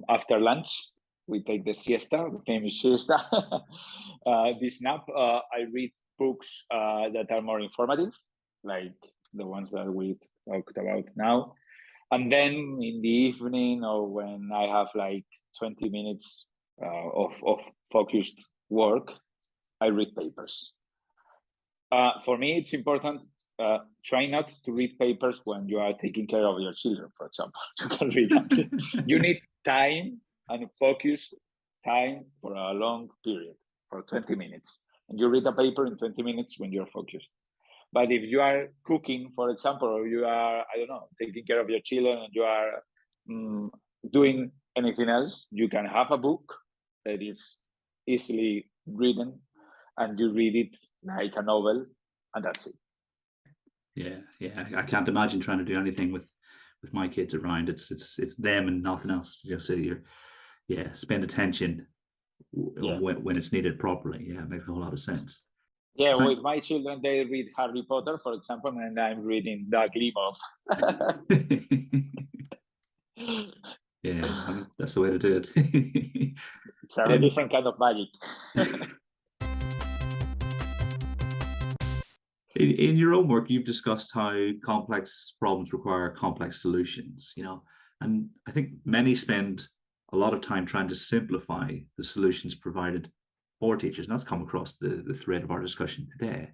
after lunch, we take the siesta, the famous siesta, this nap. I read books that are more informative, like the ones that we talked about now. And then in the evening, or when I have like 20 minutes of focused work, I read papers. For me, it's important. Try not to read papers when you are taking care of your children, for example. You can read that. You need time and focus time for a long period, for 20 minutes. And you read a paper in 20 minutes when you're focused. But if you are cooking, for example, or you are, I don't know, taking care of your children, and you are doing anything else, you can have a book that is easily written, and you read it like a novel, and that's it. Yeah. I can't imagine trying to do anything with my kids around. It's them and nothing else. So spend attention when it's needed properly. Yeah, it makes a whole lot of sense. Yeah, with my children, they read Harry Potter, for example, and I'm reading Doug Limov. Yeah, I mean, that's the way to do it. It's a different kind of magic. In your own work, you've discussed how complex problems require complex solutions, and I think many spend a lot of time trying to simplify the solutions provided for teachers, and that's come across the thread of our discussion today.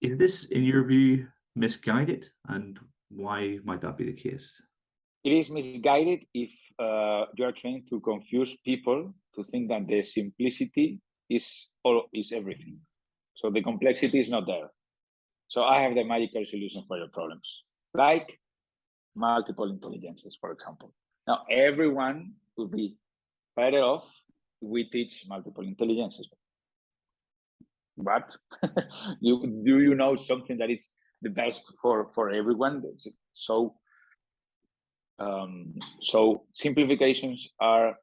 Is this, in your view, misguided, and why might that be the case? It is misguided if you are trying to confuse people to think that the simplicity is everything. So the complexity is not there. So I have the magical solution for your problems, like multiple intelligences, for example. Now, everyone will be better off if we teach multiple intelligences. But do you know something that is the best for everyone? So simplifications are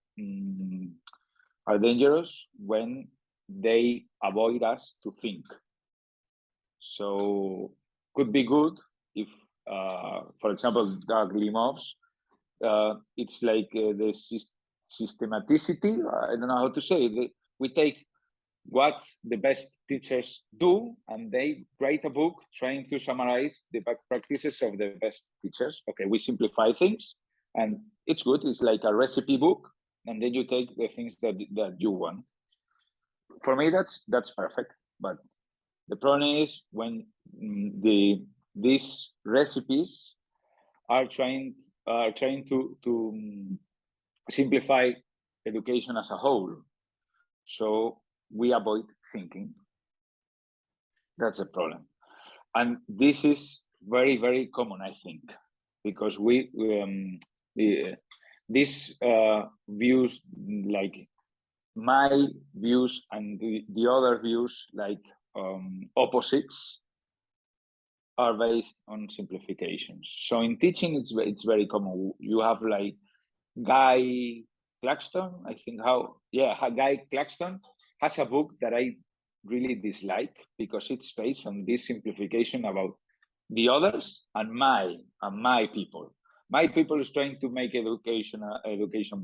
dangerous when they avoid us to think. So could be good if, for example, Doug Limov's, it's like the systematicity. I don't know how to say it. We take what the best teachers do, and they write a book trying to summarize the best practices of the best teachers. Okay, we simplify things, and it's good. It's like a recipe book, and then you take the things that you want. For me, that's perfect. But the problem is when these recipes are trying to simplify education as a whole. So we avoid thinking. That's a problem. And this is very, very common, I think, because these views, like my views and the other views, like opposites, are based on simplifications. So in teaching, it's very common. You have like Guy Claxton, I think Guy Claxton has a book that I really dislike because it's based on this simplification about the others and my people. My people is trying to make education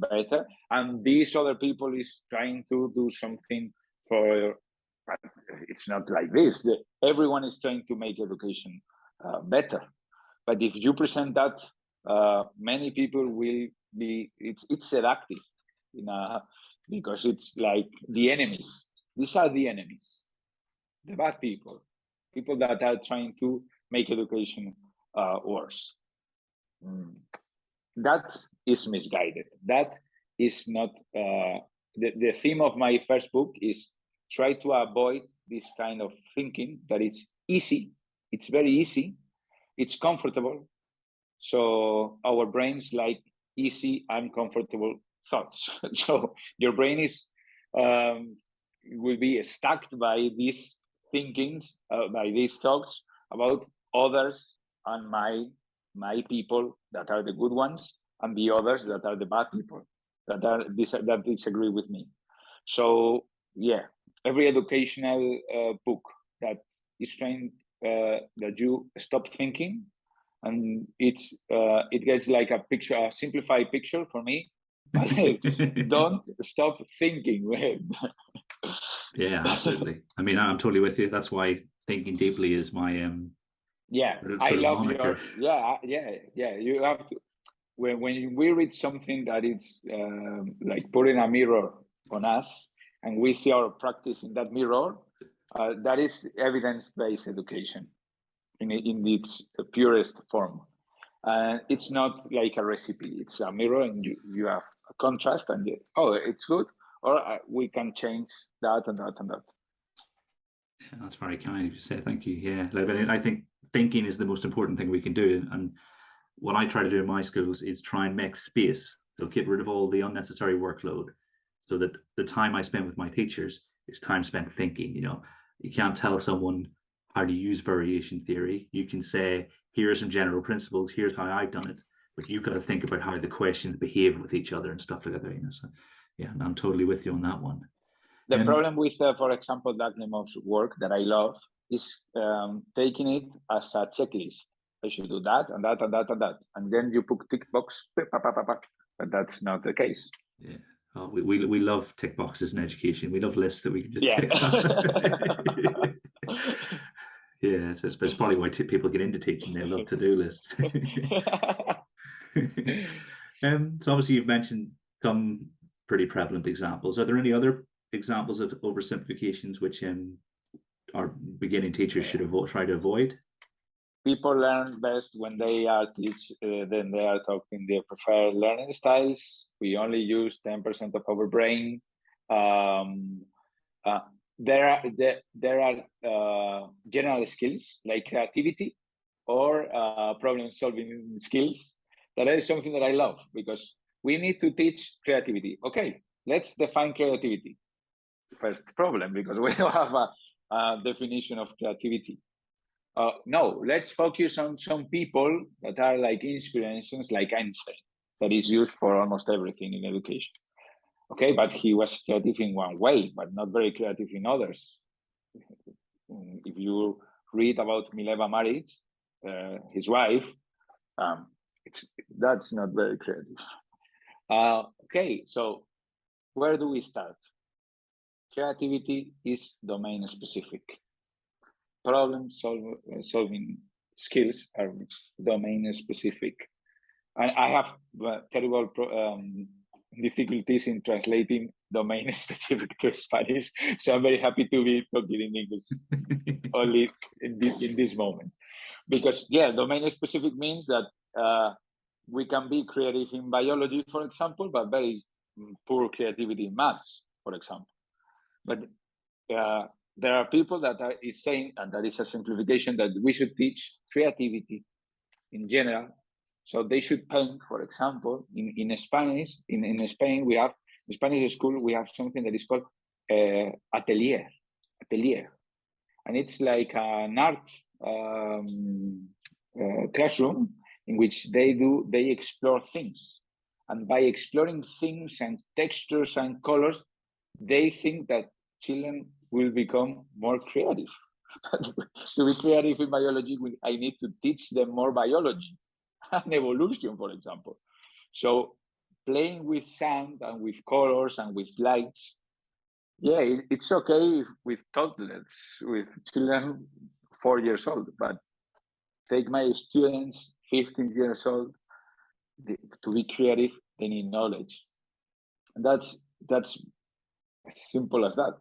better, and these other people is trying to do something for. It's not like this. Everyone is trying to make education better, but if you present that, many people will be. It's seductive, because it's like the enemies. These are the enemies, the bad people. people that are trying to make education worse. That is misguided. That is not the theme of my first book is try to avoid this kind of thinking that it's easy, it's very easy, it's comfortable. So our brains like easy, uncomfortable thoughts. So your brain is will be stuck by these thinkings, by these thoughts about others and my people that are the good ones, and the others that are the bad people that disagree with me. So yeah, every educational book that is trying that you stop thinking, and it gets like a picture, a simplified picture for me. Don't stop thinking. Yeah, absolutely. I mean, I'm totally with you. That's why thinking deeply is my yeah, I love your you have to when we read something that is like putting a mirror on us and we see our practice in that mirror, that is evidence-based education in its purest form. It's not like a recipe, it's a mirror, and you have a contrast, and it's good, or we can change that and that and that. Yeah, that's very kind of you to say. Thank you. Yeah, I think thinking is the most important thing we can do. And what I try to do in my schools is try and make space. So get rid of all the unnecessary workload so that the time I spend with my teachers is time spent thinking. You can't tell someone how to use variation theory. You can say, here are some general principles, here's how I've done it, but you've got to think about how the questions behave with each other and stuff like that. So yeah, I'm totally with you on that one. The problem with, for example, Dagnemov's work that I love is taking it as a checklist. I should do that and that and that and that, and then you put tick box, but that's not the case. Yeah. Oh, we love tick boxes in education. We love lists that we can just tick. Yeah, it's probably why people get into teaching. They love to-do lists. So obviously you've mentioned some pretty prevalent examples. Are there any other examples of oversimplifications which our beginning teachers should try to avoid? People learn best when they are then they are talking their preferred learning styles. We only use 10% of our brain. There are general skills like creativity or problem-solving skills. That is something that I love, because we need to teach creativity. Okay, let's define creativity. First problem, because we don't have a definition of creativity. No, let's focus on some people that are like inspirations, like Einstein, that is used for almost everything in education. Okay, but he was creative in one way, but not very creative in others. If you read about Mileva Maric, his wife, that's not very creative. Okay, so where do we start? Creativity is domain specific. Problem solving skills are domain specific. And I have terrible difficulties in translating domain specific to Spanish, so I'm very happy to be talking in English only in this moment. Because domain specific means that we can be creative in biology, for example, but very poor creativity in maths, for example. But there are people that is saying, and that is a simplification, that we should teach creativity in general. So they should paint, for example, in Spanish. In Spain, we have in Spanish school, we have something that is called atelier, and it's like an art classroom in which they explore things, and by exploring things and textures and colors, they think that children will become more creative. To be creative in biology, I need to teach them more biology and evolution, for example. So playing with sound and with colors and with lights, it's okay with toddlers, with children 4 years old, but take my students 15 years old, to be creative, they need knowledge. And that's as simple as that.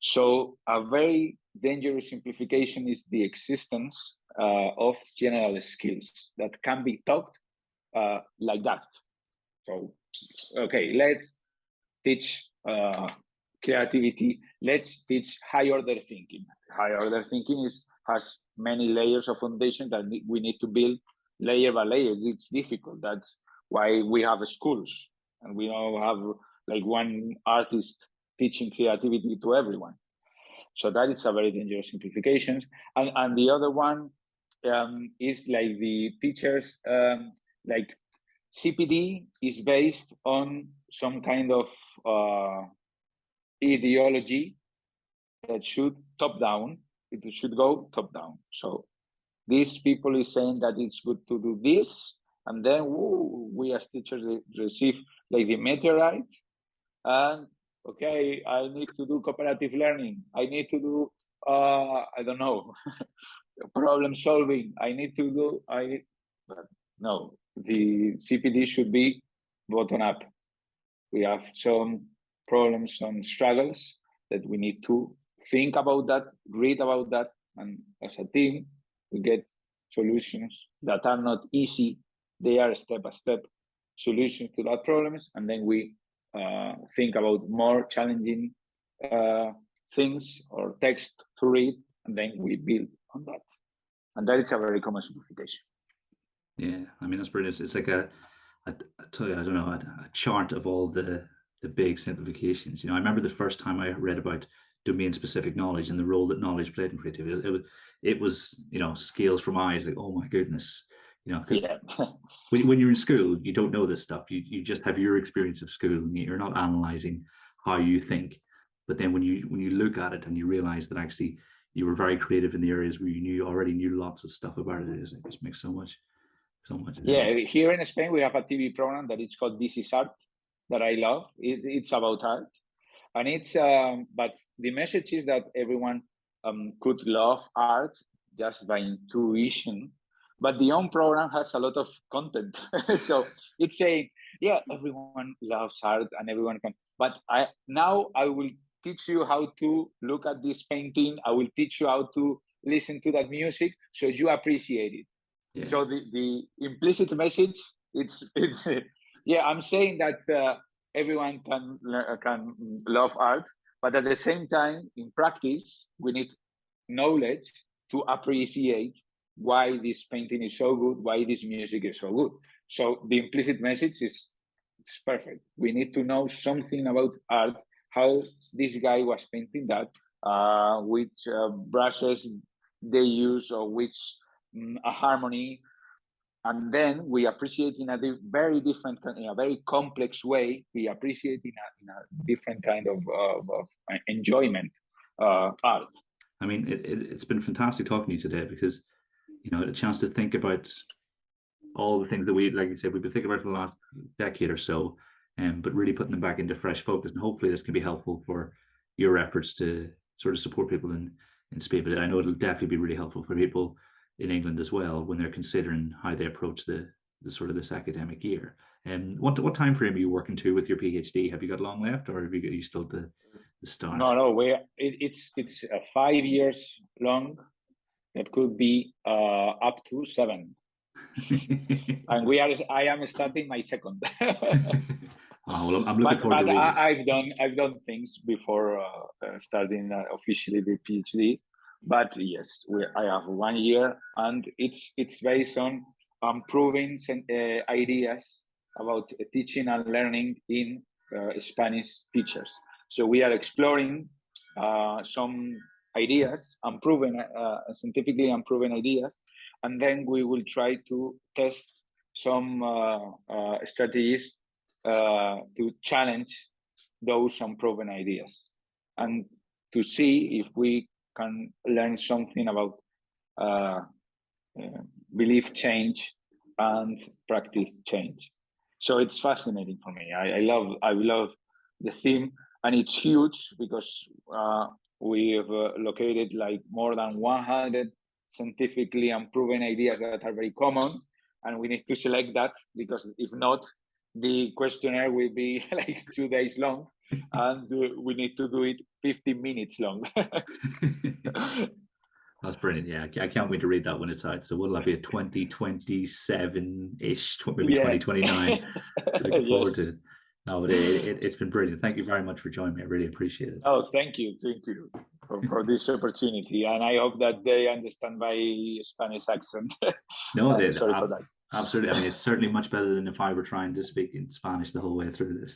So a very dangerous simplification is the existence of general skills that can be taught like that. So, okay, let's teach creativity. Let's teach high order thinking. High order thinking has many layers of foundation that we need to build layer by layer. It's difficult. That's why we have schools, and we now have like one artist teaching creativity to everyone. So that is a very dangerous simplification. And the other one is like the teachers, like CPD is based on some kind of ideology that should top down. It should go top down. So these people is saying that it's good to do this, and then we as teachers receive like the meteorite, and okay, I need to do cooperative learning. I need to do I don't know, problem solving. I need to do but no, the CPD should be bottom up. We have some problems, some struggles that we need to think about that, read about that, and as a team, we get solutions that are not easy. They are step-by-step solutions to that problems, and then we think about more challenging things or text to read, and then we build on that. And that is a very common simplification. Yeah, I mean, that's brilliant. It's like I tell you, I don't know, a chart of all the big simplifications. You know, I remember the first time I read about domain-specific knowledge and the role that knowledge played in creativity. It was you know, scales from eyes, like, oh my goodness, you know, because when you're in school, you don't know this stuff. You just have your experience of school, and you're not analyzing how you think. But then when you look at it and you realize that actually you were very creative in the areas where you already knew lots of stuff about it, it just makes so much. Yeah, here in Spain we have a TV program that it's called This Is Art that I love. It's about art, and it's but the message is that everyone could love art just by intuition, but the own program has a lot of content. So it's saying, yeah, everyone loves art and everyone can, but I will teach you how to look at this painting. I will teach you how to listen to that music so you appreciate it. Yeah. So the implicit message, it's yeah, I'm saying that everyone can love art, but at the same time, in practice, we need knowledge to appreciate why this painting is so good, why this music is so good. So the implicit message is it's perfect. We need to know something about art, how this guy was painting that, which brushes they use, or which a harmony, and then we appreciate in a very different, in a very complex way. We appreciate in a different kind of enjoyment art. I mean, it's been fantastic talking to you today, because you know, a chance to think about all the things that we, like you said, we've been thinking about for the last decade or so, but really putting them back into fresh focus. And hopefully this can be helpful for your efforts to sort of support people in Spain. But I know it'll definitely be really helpful for people in England as well when they're considering how they approach the sort of this academic year. And what time frame are you working to with your PhD? Have you got long left, or are you still at the start? No, it's 5 years long. That could be up to 7. And I am starting my second. Well, I'm looking forward to reading. I've done things before starting officially the PhD, but yes, I have 1 year, and it's based on improving ideas about teaching and learning in Spanish teachers. So we are exploring some ideas, scientifically unproven ideas, and then we will try to test some strategies to challenge those unproven ideas, and to see if we can learn something about belief change and practice change. So it's fascinating for me. I love the theme, and it's huge because we have located like more than 100 scientifically unproven ideas that are very common, and we need to select that, because if not, the questionnaire will be like 2 days long, and we need to do it 15 minutes long. That's brilliant. Yeah, I can't wait to read that when it's out. So what'll that be, a 2027-ish, maybe Yeah. 2029? Looking forward Yes. to it. No, but it's been brilliant. Thank you very much for joining me. I really appreciate it. Oh, thank you for this opportunity, and I hope that they understand my Spanish accent. No, Sorry for that. absolutely. I mean, it's certainly much better than if I were trying to speak in Spanish the whole way through this.